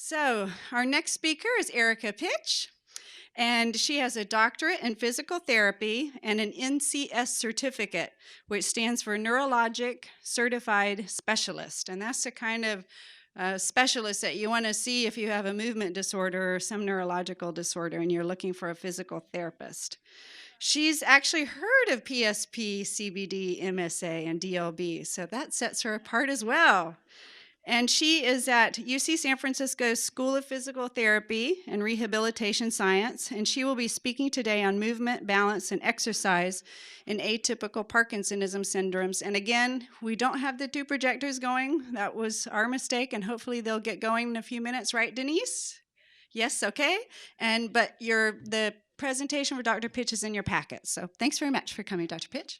So our next speaker is Erica Pitsch, and she has a doctorate in physical therapy and an NCS certificate, which stands for Neurologic Certified Specialist. And that's the kind of specialist that you want to see if you have a movement disorder or some neurological disorder and you're looking for a physical therapist. She's actually heard of PSP, CBD, MSA, and DLB, so that sets her apart as well. And she is at UC San Francisco School of Physical Therapy and Rehabilitation Science, and she will be speaking today on movement, balance, and exercise in atypical Parkinsonism syndromes. And again, we don't have the two projectors going. That was our mistake, and hopefully they'll get going in a few minutes, right, Denise? Yes, okay. But the presentation for Dr. Pitsch is in your packet. So thanks very much for coming, Dr. Pitsch.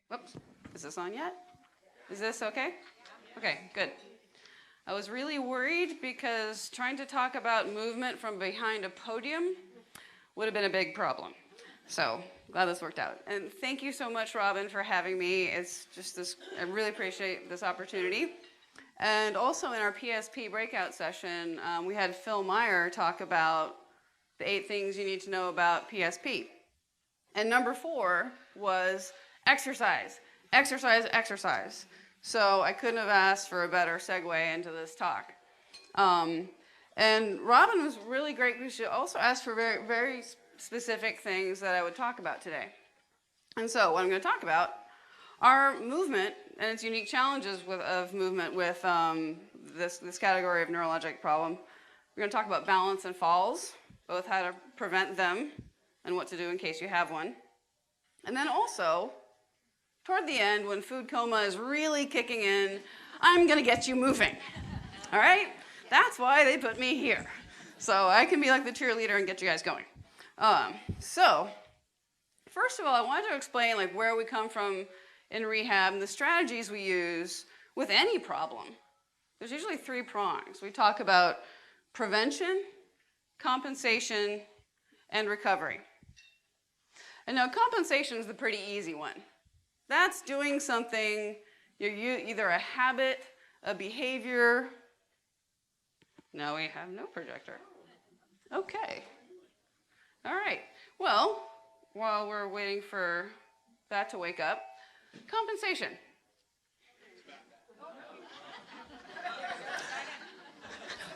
Whoops. Is this on yet? Is this okay? Okay, good. I was really worried because trying to talk about movement from behind a podium would have been a big problem. So glad this worked out. And thank you so much, Robin, for having me. It's just this, I really appreciate this opportunity. And also in our PSP breakout session, we had Phil Meyer talk about the 8 things you need to know about PSP. And number 4 was exercise. Exercise, exercise. So I couldn't have asked for a better segue into this talk. And Robin was really great because she also asked for very, very specific things that I would talk about today. And so what I'm going to talk about are movement and its unique challenges of movement with this category of neurologic problem. We're going to talk about balance and falls, both how to prevent them and what to do in case you have one. And then also, toward the end, when food coma is really kicking in, I'm going to get you moving. All right? That's why they put me here. So I can be like the cheerleader and get you guys going. So first of all, I wanted to explain where we come from in rehab and the strategies we use with any problem. There's usually 3 prongs. We talk about prevention, compensation, and recovery. And now compensation is the pretty easy one. That's doing something, either a habit, a behavior. No, we have no projector. Okay. All right. Well, while we're waiting for that to wake up, compensation.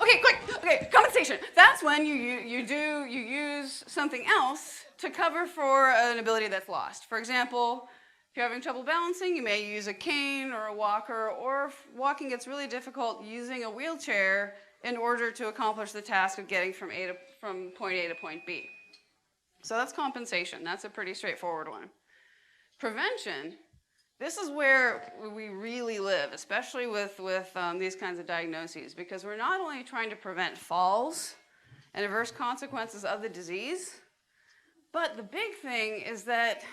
Okay, quick. Okay, compensation. That's when you use something else to cover for an ability that's lost. For example, if you're having trouble balancing, you may use a cane or a walker, or if walking gets really difficult, using a wheelchair in order to accomplish the task of getting from point A to point B. So that's compensation. That's a pretty straightforward one. Prevention, this is where we really live, especially with these kinds of diagnoses, because we're not only trying to prevent falls and adverse consequences of the disease, but the big thing is that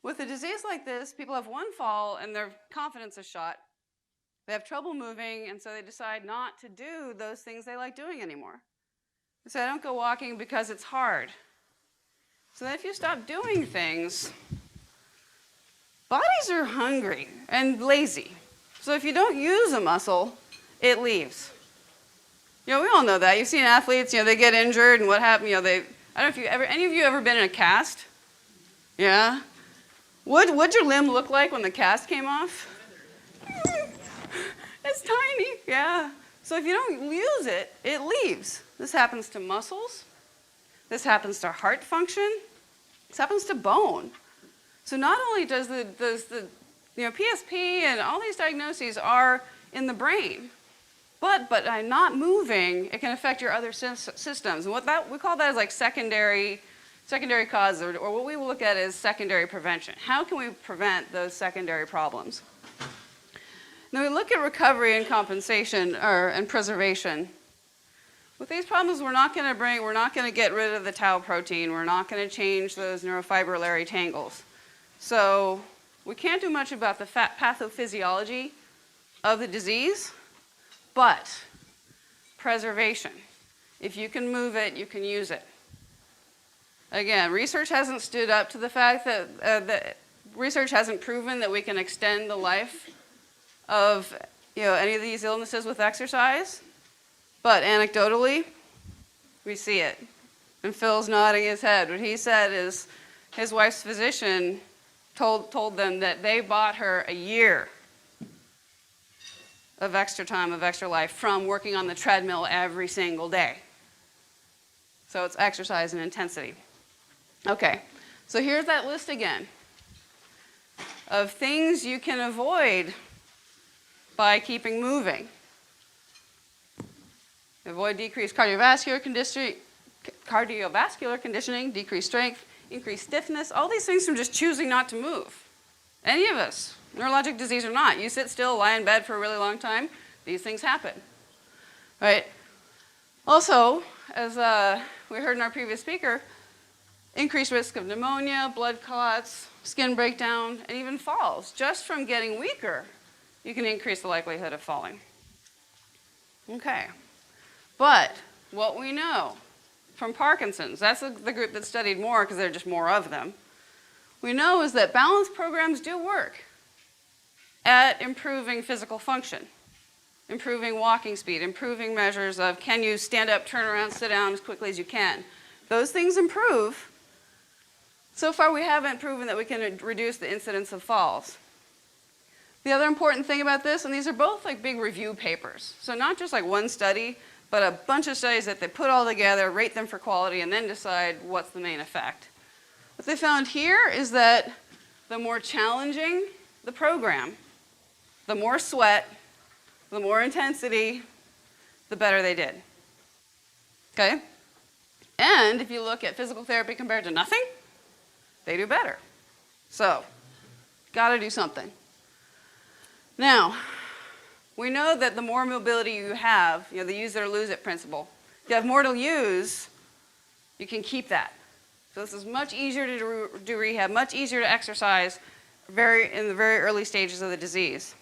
with a disease like this, people have one fall and their confidence is shot. They have trouble moving, and so they decide not to do those things they like doing anymore. They say, I don't go walking because it's hard. So then if you stop doing things, bodies are hungry and lazy. So if you don't use a muscle, it leaves. We all know that. You've seen athletes, they get injured, and what happened, I don't know if any of you ever been in a cast? Yeah? What'd your limb look like when the cast came off? It's tiny, yeah. So if you don't use it, it leaves. This happens to muscles. This happens to heart function. This happens to bone. So not only does the PSP and all these diagnoses are in the brain, but by not moving, it can affect your other systems. And we call that as secondary causes, or what we will look at is secondary prevention. How can we prevent those secondary problems? Then we look at recovery and compensation and preservation. With these problems, we're not going to get rid of the tau protein. We're not going to change those neurofibrillary tangles. So we can't do much about the pathophysiology of the disease, but preservation. If you can move it, you can use it. Again, research hasn't stood up to the fact that research hasn't proven that we can extend the life of any of these illnesses with exercise, but anecdotally, we see it. And Phil's nodding his head. What he said is his wife's physician told them that they bought her a year of extra time, of extra life from working on the treadmill every single day. So it's exercise and intensity. Okay, so here's that list again of things you can avoid by keeping moving. Avoid decreased cardiovascular conditioning, decreased strength, increased stiffness, all these things from just choosing not to move. Any of us, neurologic disease or not, you sit still, lie in bed for a really long time, these things happen, right? Also, as we heard in our previous speaker, increased risk of pneumonia, blood clots, skin breakdown, and even falls. Just from getting weaker, you can increase the likelihood of falling. Okay, but what we know from Parkinson's, that's the group that studied more because there are just more of them, we know is that balance programs do work at improving physical function, improving walking speed, improving measures of can you stand up, turn around, sit down as quickly as you can. Those things improve. So far, we haven't proven that we can reduce the incidence of falls. The other important thing about this, and these are both like big review papers, so not just like one study, but a bunch of studies that they put all together, rate them for quality, and then decide what's the main effect. What they found here is that the more challenging the program, the more sweat, the more intensity, the better they did. Okay? And if you look at physical therapy compared to nothing, they do better. So, got to do something. Now, we know that the more mobility you have, the use it or lose it principle, if you have more to use, you can keep that. So this is much easier to do rehab, much easier to exercise in the very early stages of the disease.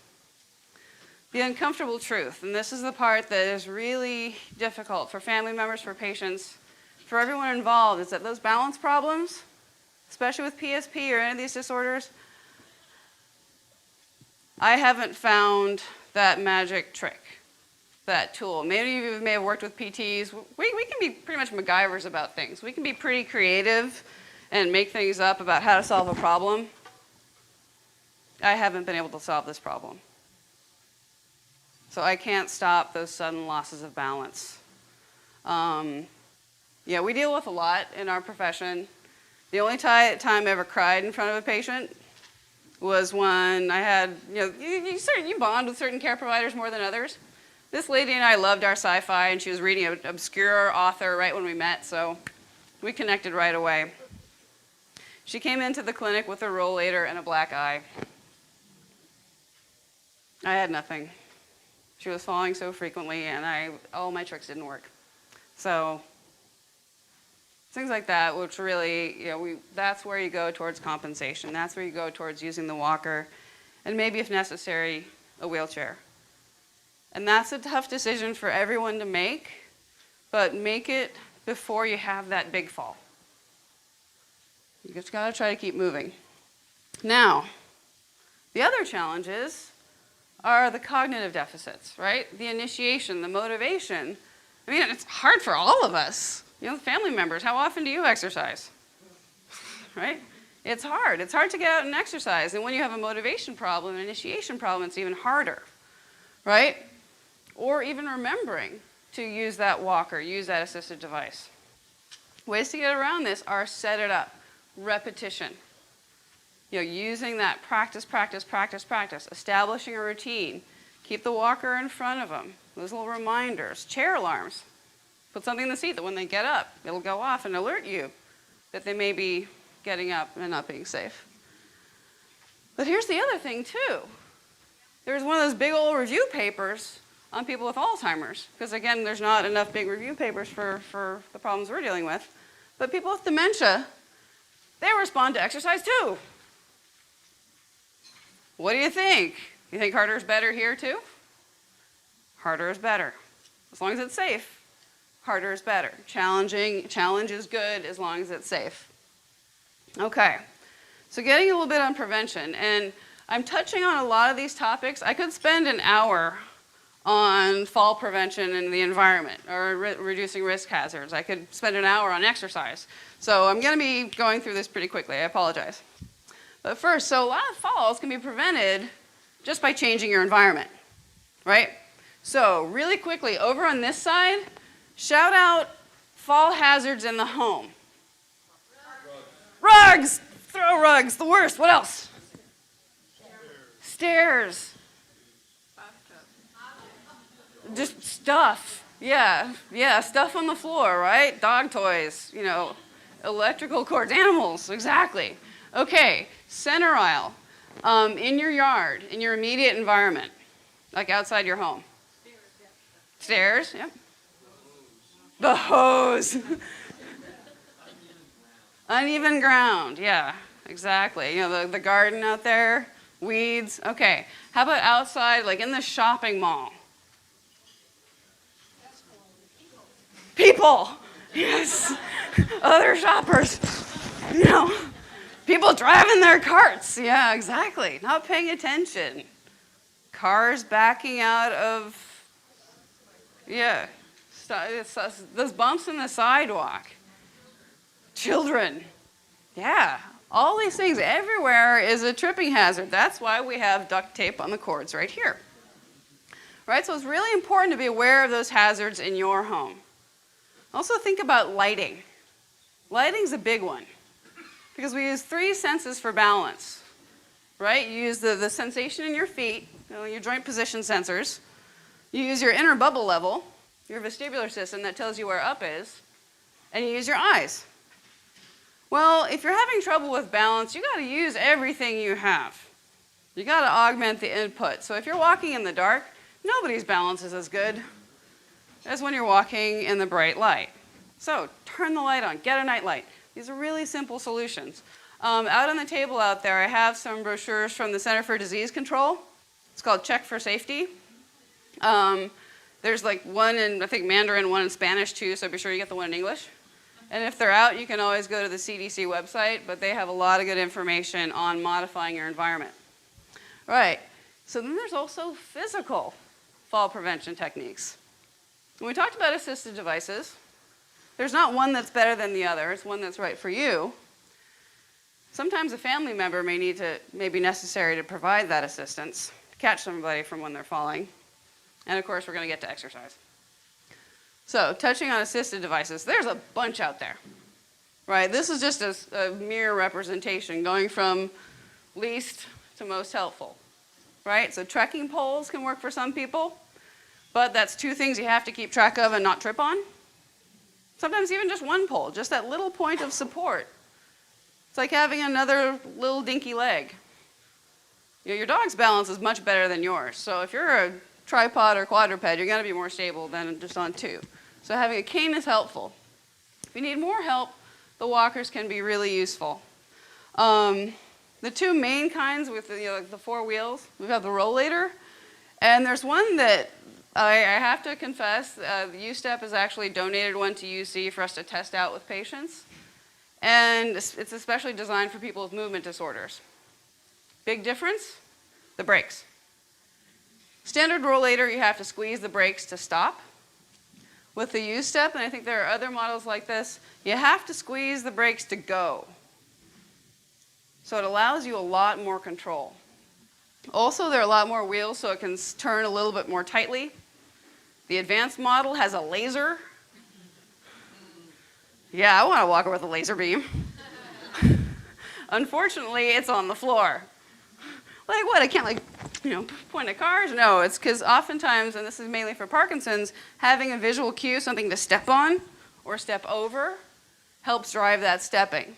The uncomfortable truth, and this is the part that is really difficult for family members, for patients, for everyone involved, is that those balance problems, especially with PSP or any of these disorders, I haven't found that magic trick, that tool. Many of you may have worked with PTs. We can be pretty much MacGyvers about things. We can be pretty creative and make things up about how to solve a problem. I haven't been able to solve this problem. So I can't stop those sudden losses of balance. We deal with a lot in our profession. The only time I ever cried in front of a patient was when I had, you bond with certain care providers more than others. This lady and I loved our sci-fi, and she was reading an obscure author right when we met, so we connected right away. She came into the clinic with a rollator and a black eye. I had nothing. She was falling so frequently, and all my tricks didn't work. So things like that, which really, that's where you go towards compensation. That's where you go towards using the walker, and maybe if necessary, a wheelchair. And that's a tough decision for everyone to make, but make it before you have that big fall. You just gotta try to keep moving. Now, the other challenges are the cognitive deficits, right? The initiation, the motivation. I mean, it's hard for all of us. Family members, how often do you exercise? Right? It's hard. It's hard to get out and exercise. And when you have a motivation problem, an initiation problem, it's even harder, right? Or even remembering to use that walker, use that assistive device. Ways to get around this are set it up, repetition. Using that practice, establishing a routine. Keep the walker in front of them. Those little reminders. Chair alarms. Put something in the seat that when they get up, it'll go off and alert you that they may be getting up and not being safe. But here's the other thing, too. There's one of those big old review papers on people with Alzheimer's, because, again, there's not enough big review papers for the problems we're dealing with. But people with dementia, they respond to exercise, too. What do you think? You think harder is better here, too? Harder is better. As long as it's safe, harder is better. Challenge is good as long as it's safe. Okay, so getting a little bit on prevention. And I'm touching on a lot of these topics. I could spend an hour on fall prevention in the environment or reducing risk hazards. I could spend an hour on exercise. So I'm going to be going through this pretty quickly. I apologize. But first, so a lot of falls can be prevented just by changing your environment, right? So really quickly, over on this side, shout out fall hazards in the home. Rugs! Throw rugs, the worst. What else? Stairs. Just stuff. Yeah, stuff on the floor, right? Dog toys, you know, electrical cords, animals, exactly. Okay, center aisle, in your yard, in your immediate environment, like outside your home. Stairs, yep. The hose. Uneven ground, yeah, exactly. You know, the garden out there, weeds. Okay, how about outside, like in the shopping mall? People, yes, other shoppers, you know, people driving their carts, yeah, exactly, not paying attention. Cars backing out of, yeah, those bumps in the sidewalk. Children, yeah, all these things, everywhere is a tripping hazard. That's why we have duct tape on the cords right here. Right, so it's really important to be aware of those hazards in your home. Also think about lighting. Lighting's a big one because we use 3 senses for balance, right? You use the sensation in your feet, you know, your joint position sensors. You use your inner bubble level, your vestibular system that tells you where up is, and you use your eyes. Well, if you're having trouble with balance, you got to use everything you have. You got to augment the input. So if you're walking in the dark, nobody's balance is as good as when you're walking in the bright light. So turn the light on, get a night light. These are really simple solutions. Out on the table out there, I have some brochures from the Center for Disease Control. It's called Check for Safety. There's like one in, I think, Mandarin, one in Spanish too, so be sure you get the one in English. And if they're out, you can always go to the CDC website, but they have a lot of good information on modifying your environment. All right, so then there's also physical fall prevention techniques. When we talked about assistive devices, there's not one that's better than the other. It's one that's right for you. Sometimes a family member may be necessary to provide that assistance, to catch somebody from when they're falling. And of course, we're going to get to exercise. So, touching on assistive devices, there's a bunch out there, right? This is just a mere representation going from least to most helpful, right? So, trekking poles can work for some people. But that's 2 things you have to keep track of and not trip on. Sometimes even just one pole, just that little point of support. It's like having another little dinky leg. You know, your dog's balance is much better than yours. So if you're a tripod or quadruped, you're going to be more stable than just on 2. So having a cane is helpful. If you need more help, the walkers can be really useful. The 2 main kinds with the 4 wheels, we've got the rollator, and there's one that I have to confess, USTEP has actually donated one to UC for us to test out with patients. And it's especially designed for people with movement disorders. Big difference? The brakes. Standard rollator, you have to squeeze the brakes to stop. With the USTEP, and I think there are other models like this, you have to squeeze the brakes to go. So it allows you a lot more control. Also, there are a lot more wheels, so it can turn a little bit more tightly. The advanced model has a laser. Yeah, I want to walk with a laser beam. Unfortunately, it's on the floor. Like what? I can't point at cars? No, it's because oftentimes, and this is mainly for Parkinson's, having a visual cue, something to step on or step over, helps drive that stepping.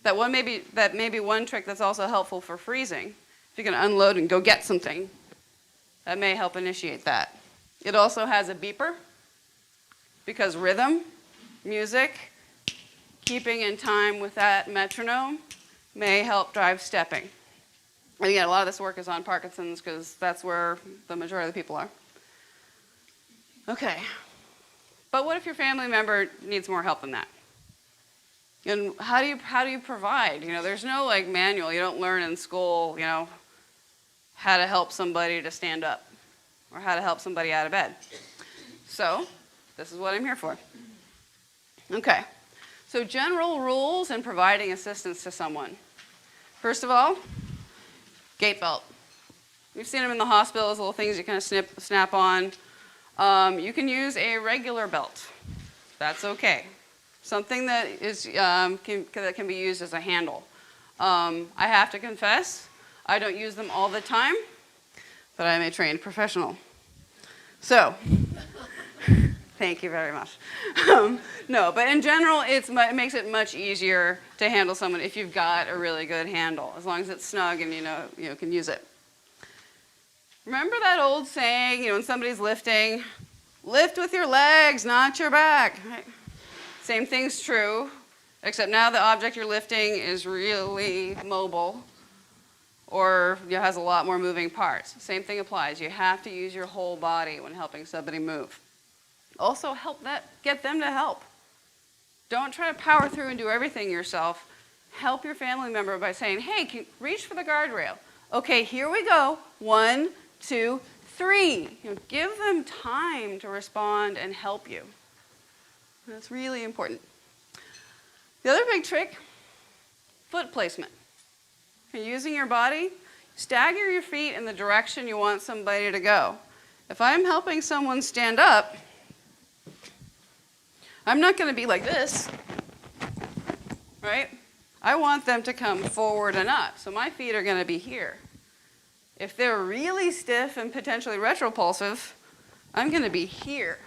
That may be one trick that's also helpful for freezing. If you can unload and go get something, that may help initiate that. It also has a beeper because rhythm, music, keeping in time with that metronome may help drive stepping. And again, a lot of this work is on Parkinson's because that's where the majority of the people are. Okay. But what if your family member needs more help than that? And how do you provide? There's no manual. You don't learn in school, how to help somebody to stand up or how to help somebody out of bed. So this is what I'm here for. Okay, so general rules in providing assistance to someone. First of all, gait belt. We've seen them in the hospitals, little things you kind of snap on. You can use a regular belt. That's okay. Something that is that can be used as a handle. I have to confess, I don't use them all the time, but I'm a trained professional. So, thank you very much. No, but in general, it makes it much easier to handle someone if you've got a really good handle, as long as it's snug and you can use it. Remember that old saying, when somebody's lifting, lift with your legs, not your back. Right? Same thing's true, except now the object you're lifting is really mobile or has a lot more moving parts. Same thing applies. You have to use your whole body when helping somebody move. Also, get them to help. Don't try to power through and do everything yourself. Help your family member by saying, hey, reach for the guardrail. Okay, here we go. 1, 2, 3. Give them time to respond and help you. That's really important. The other big trick, foot placement. You're using your body, stagger your feet in the direction you want somebody to go. If I'm helping someone stand up, I'm not going to be like this, right? I want them to come forward and up, so my feet are going to be here. If they're really stiff and potentially retropulsive, I'm going to be here.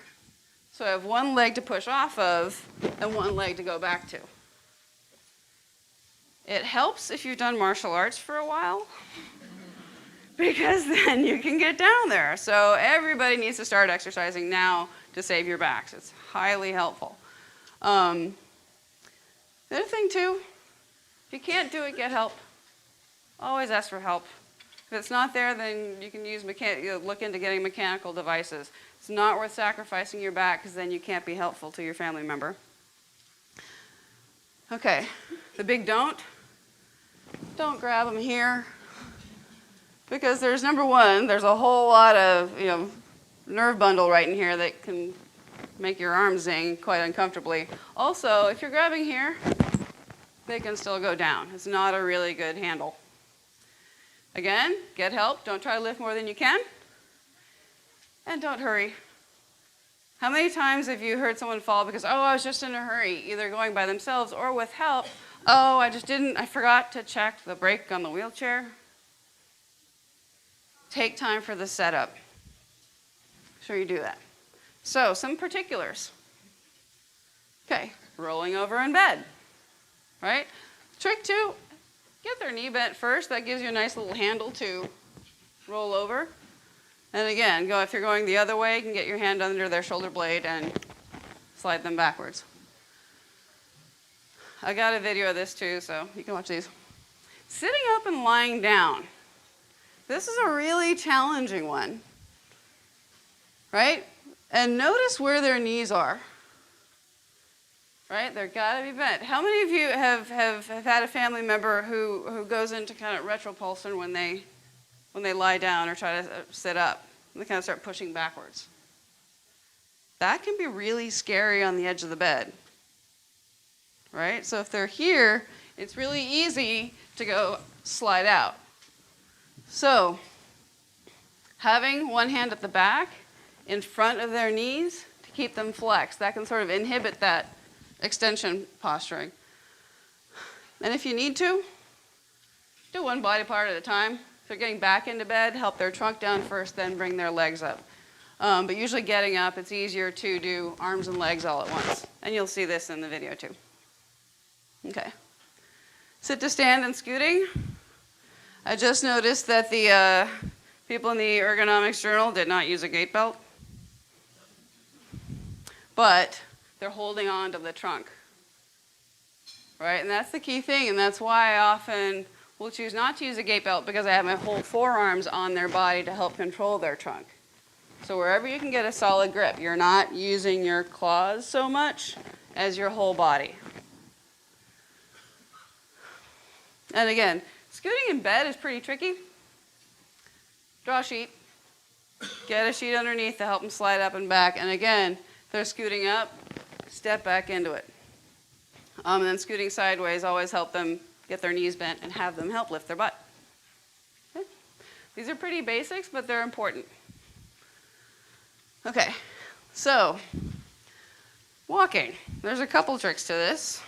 So I have one leg to push off of and one leg to go back to. It helps if you've done martial arts for a while, because then you can get down there. So everybody needs to start exercising now to save your backs. It's highly helpful. The other thing too, if you can't do it, get help. Always ask for help. If it's not there, then you can look into getting mechanical devices. It's not worth sacrificing your back because then you can't be helpful to your family member. Okay, the big don't grab them here, because there's number one, there's a whole lot of nerve bundle right in here that can make your arms zing quite uncomfortably. Also, if you're grabbing here, they can still go down. It's not a really good handle. Again, get help. Don't try to lift more than you can. And don't hurry. How many times have you heard someone fall because, oh, I was just in a hurry, either going by themselves or with help. Oh, I forgot to check the brake on the wheelchair. Take time for the setup. Make sure you do that. So, some particulars. Okay, rolling over in bed, right? Trick 2, get their knee bent first. That gives you a nice little handle to roll over. And again, if you're going the other way, you can get your hand under their shoulder blade and slide them backwards. I got a video of this too, so you can watch these. Sitting up and lying down. This is a really challenging one, right? And notice where their knees are, right? They've got to be bent. How many of you have had a family member who goes into kind of retropulsion when they lie down or try to sit up? They kind of start pushing backwards. That can be really scary on the edge of the bed, right? So if they're here, it's really easy to go slide out. So having one hand at the back in front of their knees to keep them flexed, that can sort of inhibit that extension posturing. And if you need to, do one body part at a time. If they're getting back into bed, help their trunk down first, then bring their legs up. But usually getting up, it's easier to do arms and legs all at once. And you'll see this in the video too. Okay. Sit to stand and scooting. I just noticed that the people in the ergonomics journal did not use a gait belt. But they're holding on to the trunk. Right? And that's the key thing, and that's why I often will choose not to use a gait belt, because I have my whole forearms on their body to help control their trunk. So wherever you can get a solid grip, you're not using your claws so much as your whole body. And again, scooting in bed is pretty tricky. draw a sheet, get a sheet underneath to help them slide up and back. And again, if they're scooting up, step back into it. And then scooting sideways, always help them get their knees bent and have them help lift their butt. Okay. These are pretty basics, but they're important. Okay, so walking. There's a couple tricks to this.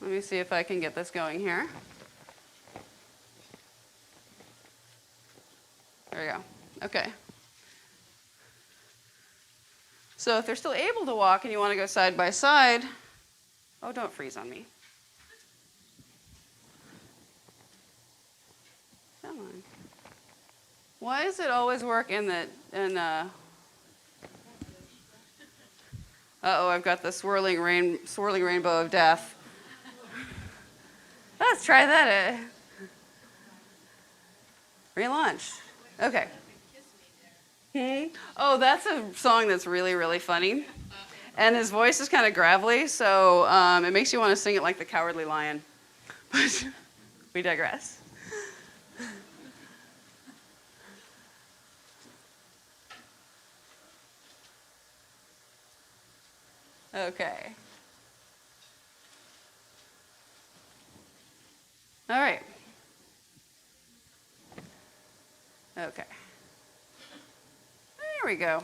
Let me see if I can get this going here. There we go. Okay. So if they're still able to walk and you want to go side by side, oh, don't freeze on me. Come on. Why does it always work in the, uh-oh, I've got the swirling rainbow of death. Let's try that. Relaunch. Okay. Oh, that's a song that's really, really funny. And his voice is kind of gravelly, so it makes you want to sing it like the Cowardly Lion. But we digress. Okay. All right. Okay. There we go.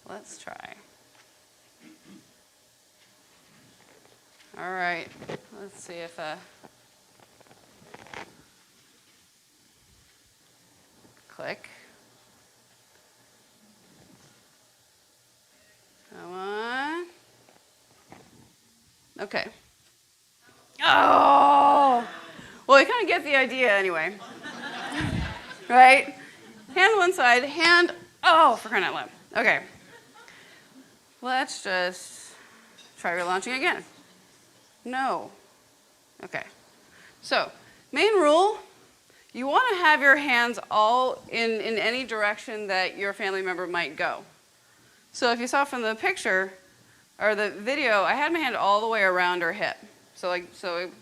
Let's try. All right. Let's see if click. Come on. Okay. Oh! Well, you kind of get the idea anyway. Right? Hand one side, hand, oh, for crying out loud. Okay. Let's just try relaunching again. No. Okay. So, main rule, you want to have your hands all in any direction that your family member might go. So if you saw from the picture, or the video, I had my hand all the way around her hip. So I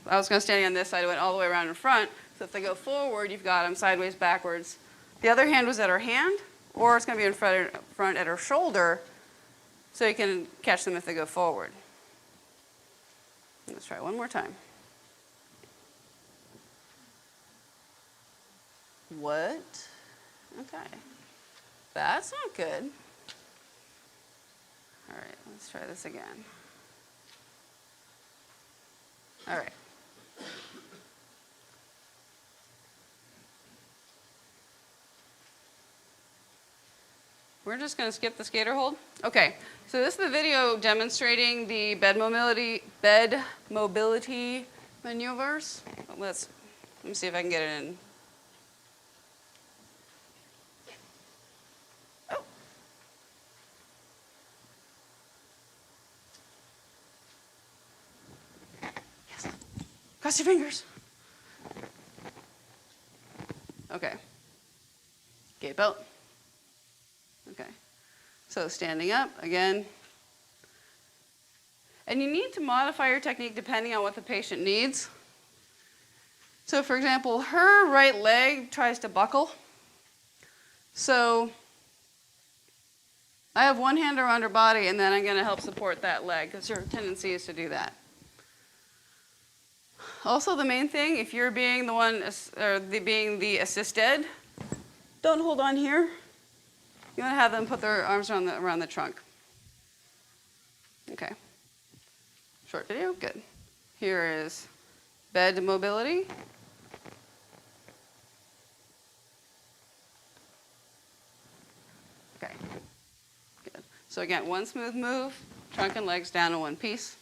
was kind of standing on this side, I went all the way around in front. So if they go forward, you've got them sideways, backwards. The other hand was at her hand, or it's going to be in front at her shoulder, so you can catch them if they go forward. Let's try one more time. What? Okay. That's not good. All right, let's try this again. All right. We're just going to skip the skater hold. Okay, so this is the video demonstrating the bed mobility maneuvers. Let me see if I can get it in. Oh. Yes. Cross your fingers. Okay. Gate belt. Okay, so standing up again. And you need to modify your technique depending on what the patient needs. So for example, her right leg tries to buckle. So I have one hand around her body and then I'm going to help support that leg because her tendency is to do that. Also the main thing, if you're being the one, or being the assisted, don't hold on here. You want to have them put their arms around the trunk. Okay. Short video, good. Here is bed mobility. Okay, good. So again, one smooth move, trunk and legs down in one piece.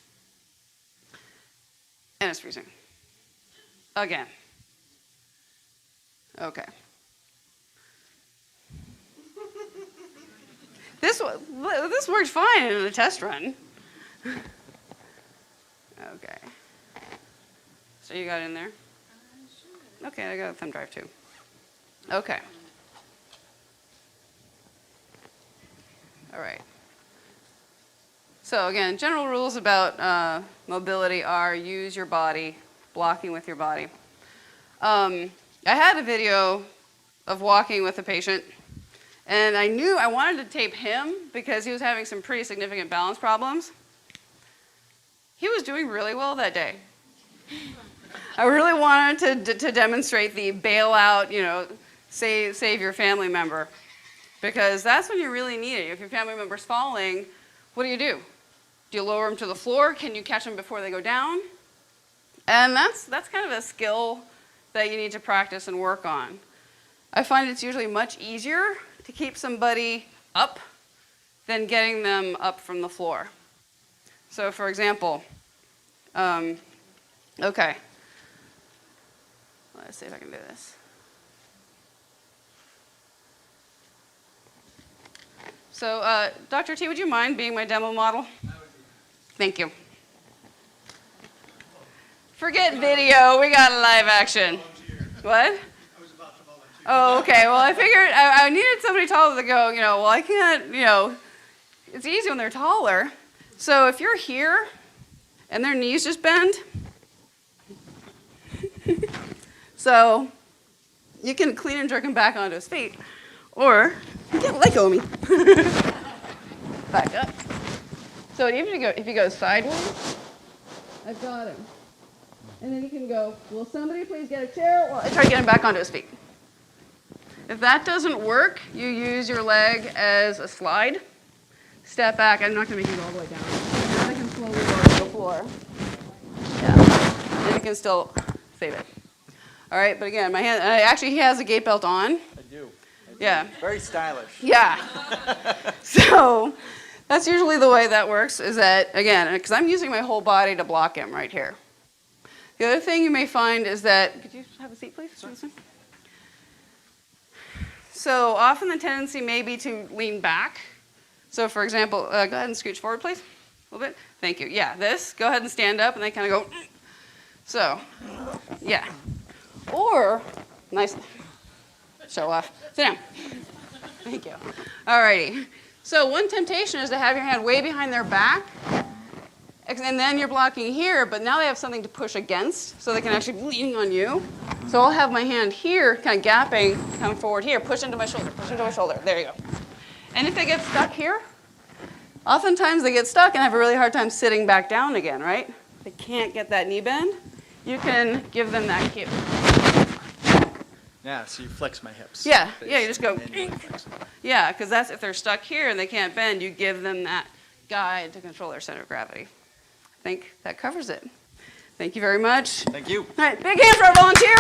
And it's freezing. Again. Okay. This worked fine in a test run. Okay. So you got it in there? Okay, I got a thumb drive too. Okay. All right. So again, general rules about mobility are use your body, blocking with your body. I had a video of walking with a patient, and I knew I wanted to tape him because he was having some pretty significant balance problems. He was doing really well that day. I really wanted to demonstrate the bailout, you know, save your family member, because that's when you really need it. If your family member's falling, what do? Do you lower them to the floor? Can you catch them before they go down? And that's kind of a skill that you need to practice and work on. I find it's usually much easier to keep somebody up than getting them up from the floor. So for example, okay, let's see if I can do this. So Dr. T, would you mind being my demo model? Thank you. Forget video, we got live action. What? Oh, okay. Well, I figured I needed somebody taller to go, you know, well, I can't, you know, it's easy when they're taller. So if you're here and their knees just bend, so you can clean and jerk him back onto his feet, or you can let go of me. Back up. So even if he goes sideways, I've got him. And then you can go, will somebody please get a chair? Well, I try to get him back onto his feet. If that doesn't work, you use your leg as a slide. Step back. I'm not going to make you go all the way down. And I can slowly lower to the floor. Yeah. And you can still save it. All right, but again, my hand, actually he has a gait belt on. I do. Yeah. Very stylish. Yeah. So that's usually the way that works, is that, again, because I'm using my whole body to block him right here. The other thing you may find is that, could you have a seat, please? Sure. So often the tendency may be to lean back. So for example, go ahead and scooch forward, please, a little bit. Thank you. Yeah, this, go ahead and stand up, and they kind of go, so, yeah. Or, nice, show off, sit down. Thank you. All righty. So one temptation is to have your hand way behind their back, and then you're blocking here, but now they have something to push against, so they can actually be leaning on you. So I'll have my hand here, kind of gapping, come forward here, push into my shoulder, push into my shoulder. There you go. And if they get stuck here, oftentimes they get stuck and have a really hard time sitting back down again, right? They can't get that knee bend. You can give them that cue. Yeah, so you flex my hips. Yeah, yeah, you just go. You Yeah, because that's if they're stuck here and they can't bend, you give them that guide to control their center of gravity. I think that covers it. Thank you very much. Thank you. All right, big hand for our volunteer.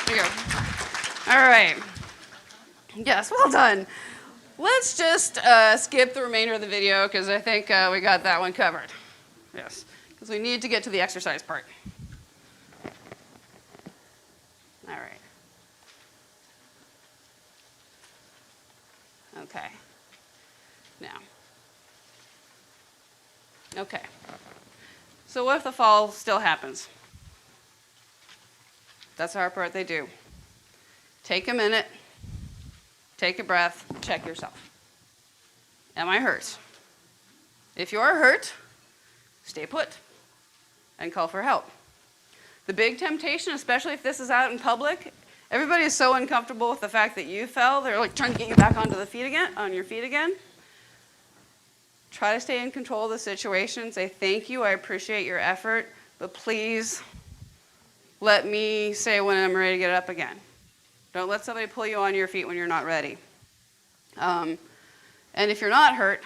There you go. All right. Yes, well done. Let's just skip the remainder of the video because I think we got that one covered. Yes, because we need to get to the exercise part. All right. Okay. Now. Okay. So what if the fall still happens? That's our part they do. Take a minute, take a breath, check yourself. Am I hurt? If you are hurt, stay put and call for help. The big temptation, especially if this is out in public, everybody is so uncomfortable with the fact that you fell, they're like trying to get you back onto the feet again, on your feet again. Try to stay in control of the situation. Say, thank you, I appreciate your effort, but please let me say when I'm ready to get up again. Don't let somebody pull you on your feet when you're not ready. And if you're not hurt,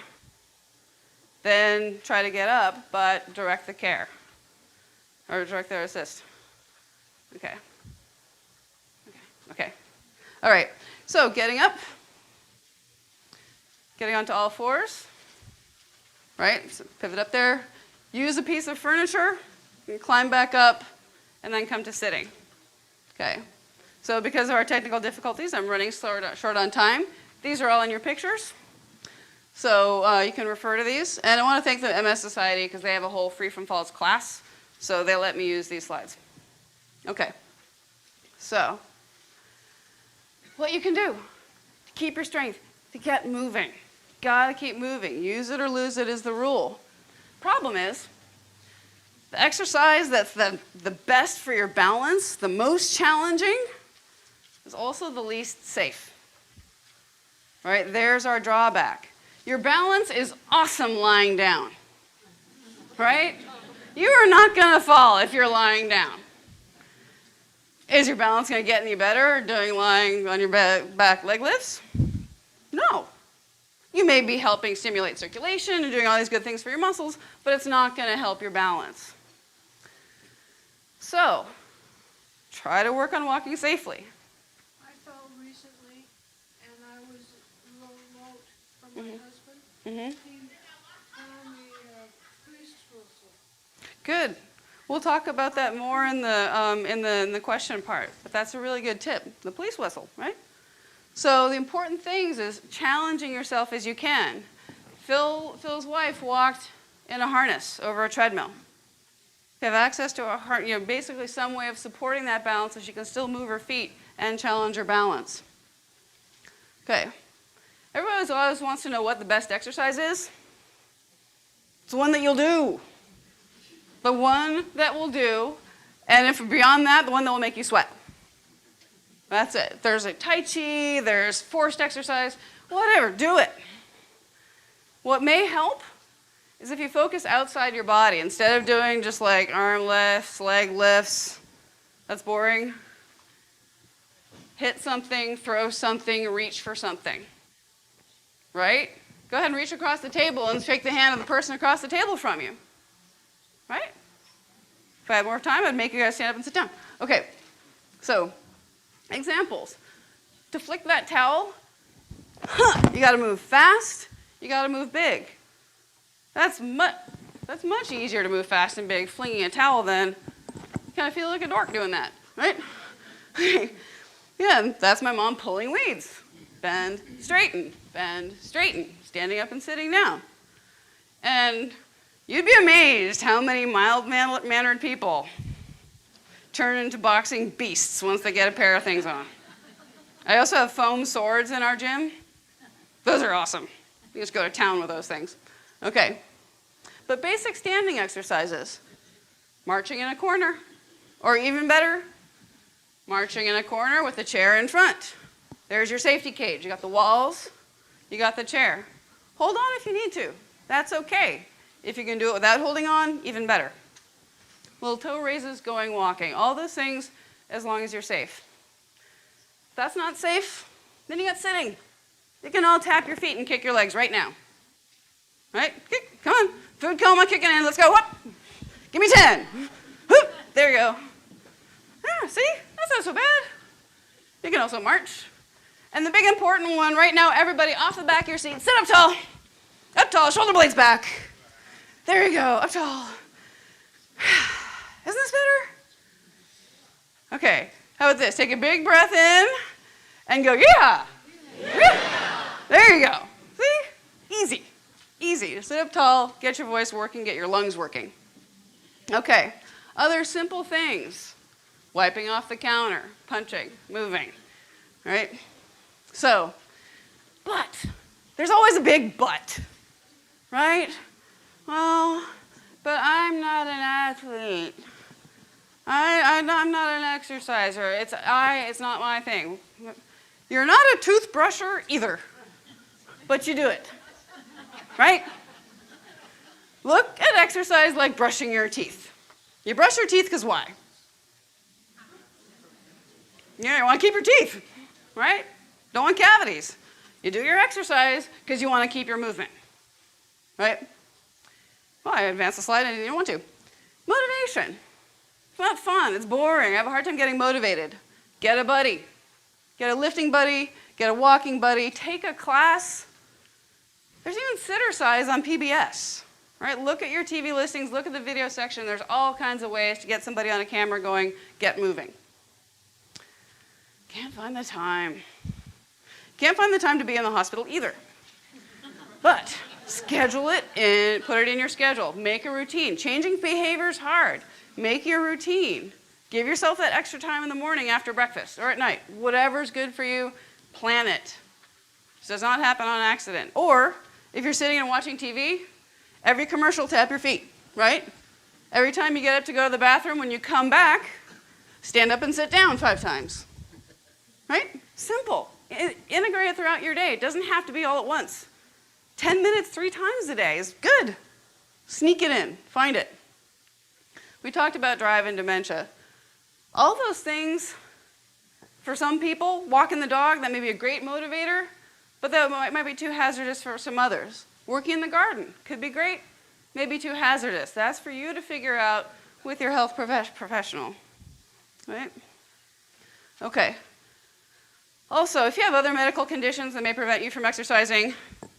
then try to get up, but direct the care or direct their assist. Okay. Okay. All right. So getting up, getting onto all fours. Right, so pivot up there, use a piece of furniture, you climb back up, and then come to sitting. Okay, so because of our technical difficulties, I'm running short on time. These are all in your pictures, so you can refer to these. And I want to thank the MS Society because they have a whole Free from Falls class, so they let me use these slides. Okay, so what you can do to keep your strength, to get moving. Gotta keep moving. Use it or lose it is the rule. Problem is, the exercise that's the best for your balance, the most challenging, is also the least safe. Right? There's our drawback. Your balance is awesome lying down. Right? You are not going to fall if you're lying down. Is your balance going to get any better doing lying on your back leg lifts? No. You may be helping stimulate circulation and doing all these good things for your muscles, but it's not going to help your balance. So, try to work on walking safely. I fell recently, and I was remote from my husband. He found the police whistle. Good. We'll talk about that more in the question part, but that's a really good tip, the police whistle, right? So the important things is challenging yourself as you can. Phil's wife walked in a harness over a treadmill. You have access to a basically some way of supporting that balance so she can still move her feet and challenge her balance. Okay. Everybody always wants to know what the best exercise is. It's the one that you'll do. The one that will do, and if beyond that, the one that will make you sweat. That's it. There's a Tai Chi, there's forced exercise, whatever, do it. What may help is if you focus outside your body, instead of doing just like arm lifts, leg lifts, that's boring. Hit something, throw something, reach for something. Right? Go ahead and reach across the table and shake the hand of the person across the table from you. Right? If I had more time, I'd make you guys stand up and sit down. Okay, so examples. To flick that towel, you got to move fast, you got to move big. That's much easier to move fast and big flinging a towel than you kind of feel like a dork doing that, right? Yeah, that's my mom pulling weeds. Bend, straighten, standing up and sitting down. And you'd be amazed how many mild-mannered people turn into boxing beasts once they get a pair of things on. I also have foam swords in our gym. Those are awesome. You just go to town with those things. Okay. But basic standing exercises. Marching in a corner. Or even better, marching in a corner with a chair in front. There's your safety cage. You got the walls, you got the chair. Hold on if you need to. That's okay. If you can do it without holding on, even better. Little toe raises, going walking. All those things as long as you're safe. If that's not safe, then you got sitting. You can all tap your feet and kick your legs right now. Right? Kick, come on. Food coma kicking in. Let's go. Whoop. Give me 10. Whoop. There you go. Yeah, see? That's not so bad. You can also march. And the big important one right now, everybody off the back of your seat. Sit up tall. Up tall, shoulder blades back. There you go, up tall. Isn't this better? Okay, how about this? Take a big breath in and go, yeah. There you go. See? Easy. Easy. Just sit up tall, get your voice working, get your lungs working. Okay, other simple things. Wiping off the counter, punching, moving, right? So, but, there's always a big but, right? Well, but I'm not an athlete. I'm not an exerciser. It's not my thing. You're not a toothbrusher either, but you do it, right? Look at exercise like brushing your teeth. You brush your teeth because why? You want to keep your teeth, right? Don't want cavities. You do your exercise because you want to keep your movement, right? Well, I advanced the slide and I didn't want to. Motivation. It's not fun. It's boring. I have a hard time getting motivated. Get a buddy. Get a lifting buddy. Get a walking buddy. Take a class. There's even Sittercise on PBS, right? Look at your TV listings. Look at the video section. There's all kinds of ways to get somebody on a camera going, get moving. Can't find the time. Can't find the time to be in the hospital either. But schedule it and put it in your schedule. Make a routine. Changing behavior is hard. Make your routine. Give yourself that extra time in the morning after breakfast or at night. Whatever's good for you, plan it. This does not happen on accident. Or if you're sitting and watching TV, every commercial, tap your feet, right? Every time you get up to go to the bathroom, when you come back, stand up and sit down 5 times, right? Simple. Integrate it throughout your day. It doesn't have to be all at once. 10 minutes 3 times a day is good. Sneak it in. Find it. We talked about drive and dementia. All those things, for some people, walking the dog, that may be a great motivator, but that might be too hazardous for some others. Working in the garden could be great, maybe too hazardous. That's for you to figure out with your health professional, right? Okay. Also, if you have other medical conditions that may prevent you from exercising,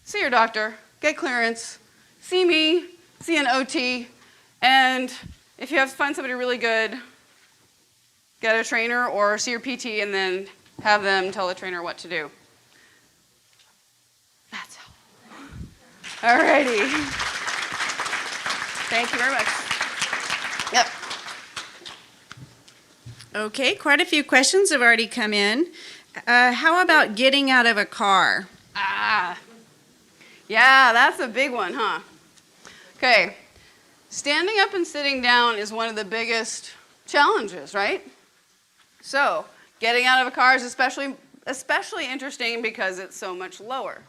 see your doctor, get clearance, see me, see an OT, and if you find somebody really good, get a trainer or see your PT and then have them tell the trainer what to do. That's helpful. All righty. Thank you very much. Yep. Okay, quite a few questions have already come in. How about getting out of a car? Yeah, that's a big one, huh? Okay, standing up and sitting down is one of the biggest challenges, right? So, getting out of a car is especially interesting because it's so much lower.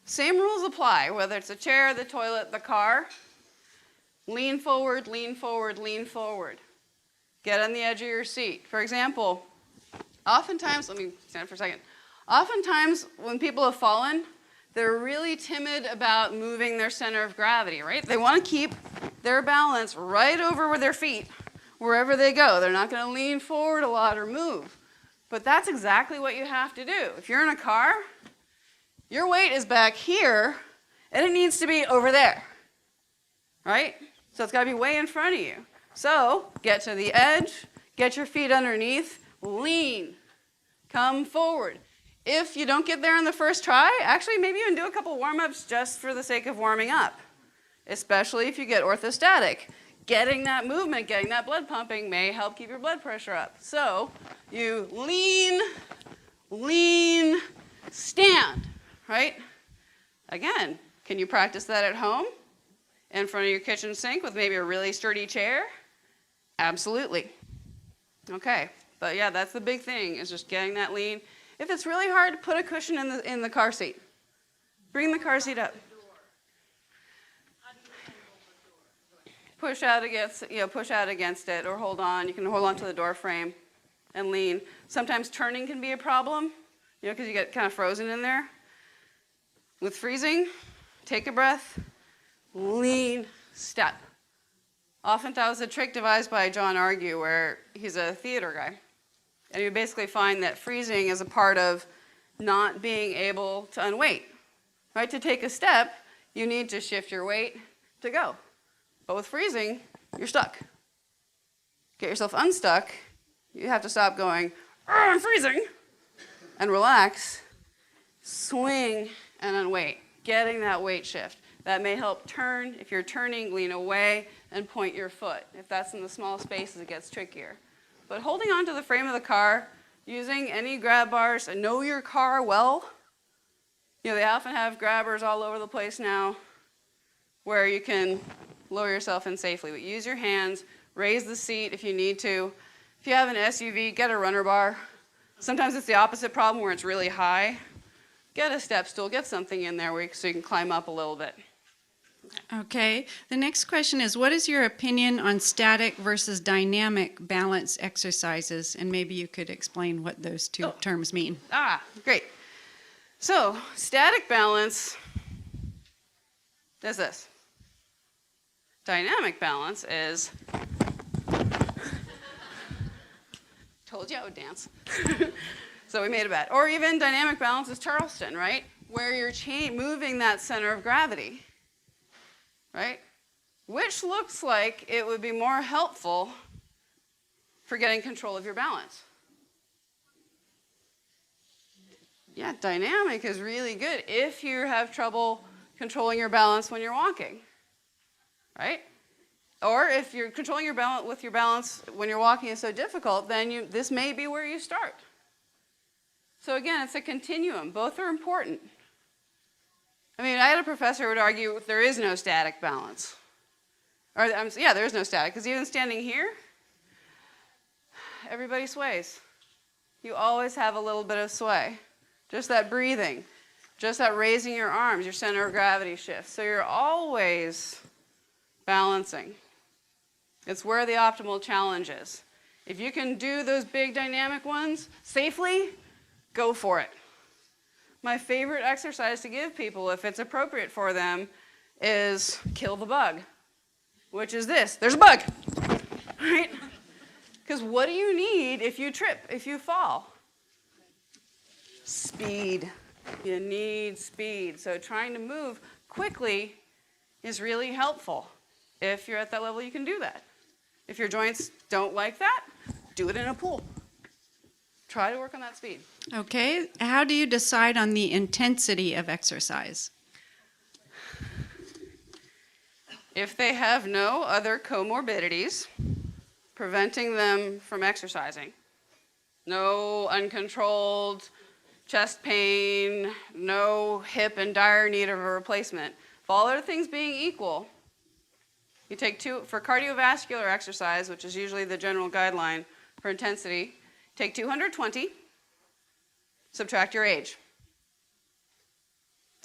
Same rules apply, whether it's a chair, the toilet, the car. Lean forward, lean forward, lean forward. Get on the edge of your seat. For example, oftentimes, let me stand up for a second. Oftentimes, when people have fallen, they're really timid about moving their center of gravity, right? They want to keep their balance right over their feet wherever they go. They're not going to lean forward a lot or move. But that's exactly what you have to do. If you're in a car, your weight is back here, and it needs to be over there, right? So it's got to be way in front of you. So get to the edge, get your feet underneath, lean, come forward. If you don't get there on the first try, actually maybe even do a couple warm-ups just for the sake of warming up, especially if you get orthostatic. Getting that movement, getting that blood pumping may help keep your blood pressure up. So you lean, lean, stand, right? Again, can you practice that at home in front of your kitchen sink with maybe a really sturdy chair? Absolutely. Okay, but yeah, that's the big thing, is just getting that lean. If it's really hard, put a cushion in the car seat. Bring the car seat up. Push out against it, or hold on. You can hold on to the door frame and lean. Sometimes turning can be a problem, because you get kind of frozen in there. With freezing, take a breath, lean, step. Often that was a trick devised by John Argue, where he's a theater guy. And you basically find that freezing is a part of not being able to unweight. Right? To take a step, you need to shift your weight to go. But with freezing, you're stuck. Get yourself unstuck, you have to stop going, I'm freezing, and relax, swing, and unweight. Getting that weight shift. That may help turn. If you're turning, lean away and point your foot. If that's in the small spaces, it gets trickier. But holding onto the frame of the car, using any grab bars, and know your car well. They often have grabbers all over the place now where you can lower yourself in safely. But use your hands, raise the seat if you need to. If you have an SUV, get a runner bar. Sometimes it's the opposite problem where it's really high. Get a step stool, get something in there so you can climb up a little bit. Okay, the next question is, what is your opinion on static versus dynamic balance exercises? And maybe you could explain what those two terms mean. Great. So, static balance is this. Dynamic balance is, told you I would dance. So we made a bet. Or even dynamic balance is Charleston, right? Where you're moving that center of gravity. Right? Which looks like it would be more helpful for getting control of your balance. Yeah, dynamic is really good if you have trouble controlling your balance when you're walking. Right? Or if you're controlling your balance when you're walking is so difficult, then this may be where you start. So again, it's a continuum. Both are important. I mean, I had a professor who would argue there is no static balance. Or, yeah, there is no static, because even standing here, everybody sways. You always have a little bit of sway. Just that breathing, just that raising your arms, your center of gravity shifts. So you're always balancing. It's where the optimal challenge is. If you can do those big dynamic ones safely, go for it. My favorite exercise to give people, if it's appropriate for them, is kill the bug, which is this. There's a bug, right? Because what do you need if you trip, if you fall? Speed. You need speed. So trying to move quickly is really helpful. If you're at that level, you can do that. If your joints don't like that, do it in a pool. Try to work on that speed. Okay. How do you decide on the intensity of exercise? If they have no other comorbidities preventing them from exercising, no uncontrolled chest pain, no hip in dire need of a replacement, if all other things being equal, you take for cardiovascular exercise, which is usually the general guideline for intensity, take 220, subtract your age.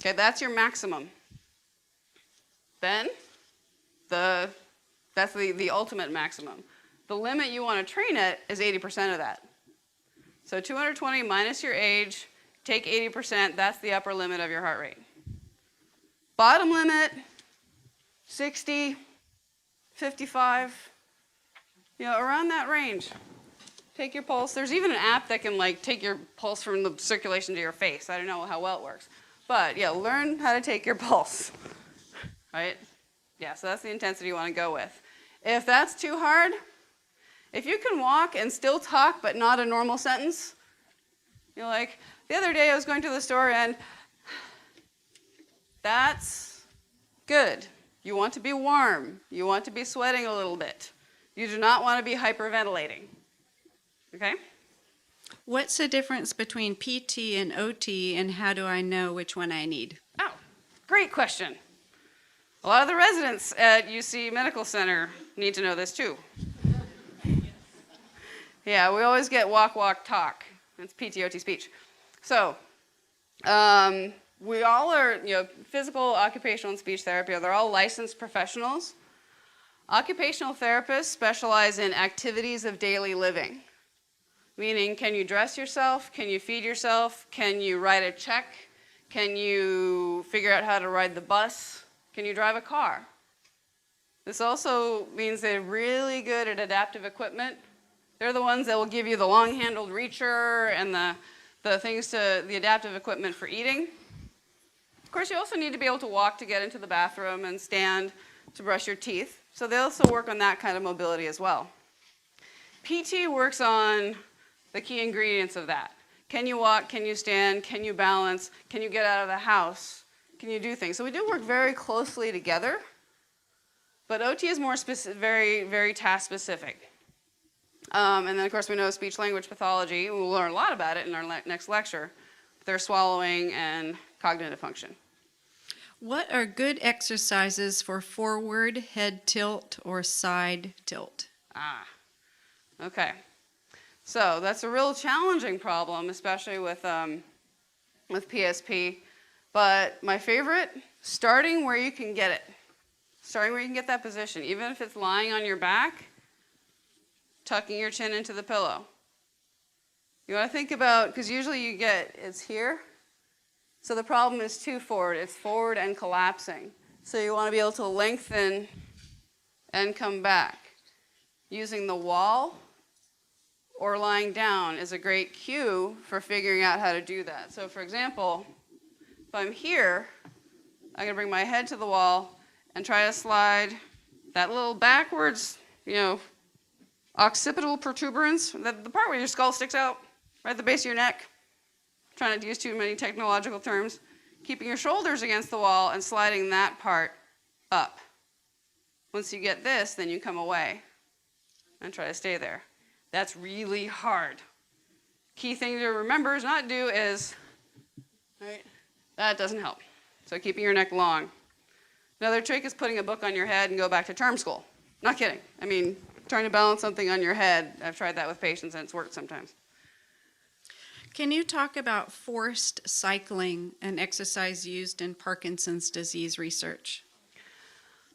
Okay, that's your maximum. Then, that's the ultimate maximum. The limit you want to train at is 80% of that. So 220 minus your age, take 80%, that's the upper limit of your heart rate. Bottom limit, 60, 55, around that range. Take your pulse. There's even an app that can take your pulse from the circulation to your face. I don't know how well it works. But yeah, learn how to take your pulse, right? Yeah, so that's the intensity you want to go with. If that's too hard, if you can walk and still talk but not a normal sentence, the other day I was going to the store and that's good. You want to be warm. You want to be sweating a little bit. You do not want to be hyperventilating. Okay? What's the difference between PT and OT, and how do I know which one I need? Oh, great question. A lot of the residents at UC Medical Center need to know this too. Yeah, we always get walk, walk, talk. It's PT, OT speech. So, we all are, physical, occupational, and speech therapy, they're all licensed professionals. Occupational therapists specialize in activities of daily living. Meaning, can you dress yourself? Can you feed yourself? Can you write a check? Can you figure out how to ride the bus? Can you drive a car? This also means they're really good at adaptive equipment. They're the ones that will give you the long-handled reacher and the adaptive equipment for eating. Of course, you also need to be able to walk to get into the bathroom and stand to brush your teeth. So they also work on that kind of mobility as well. PT works on the key ingredients of that. Can you walk? Can you stand? Can you balance? Can you get out of the house? Can you do things? So we do work very closely together, but OT is more very, very task specific. And then of course we know speech language pathology. We'll learn a lot about it in our next lecture. Their swallowing and cognitive function. What are good exercises for forward head tilt or side tilt? Okay. So that's a real challenging problem, especially with PSP. But my favorite, starting where you can get it. Starting where you can get that position. Even if it's lying on your back, tucking your chin into the pillow. You want to think about, because usually it's here. So the problem is too forward. It's forward and collapsing. So you want to be able to lengthen and come back. Using the wall or lying down is a great cue for figuring out how to do that. So for example, if I'm here, I'm going to bring my head to the wall and try to slide that little backwards, occipital protuberance, the part where your skull sticks out, right at the base of your neck. Trying not to use too many technological terms. Keeping your shoulders against the wall and sliding that part up. Once you get this, then you come away and try to stay there. That's really hard. Key thing to remember is not do is, right? That doesn't help. So keeping your neck long. Another trick is putting a book on your head and go back to term school. Not kidding. I mean, trying to balance something on your head. I've tried that with patients and it's worked sometimes. Can you talk about forced cycling, an exercise used in Parkinson's disease research?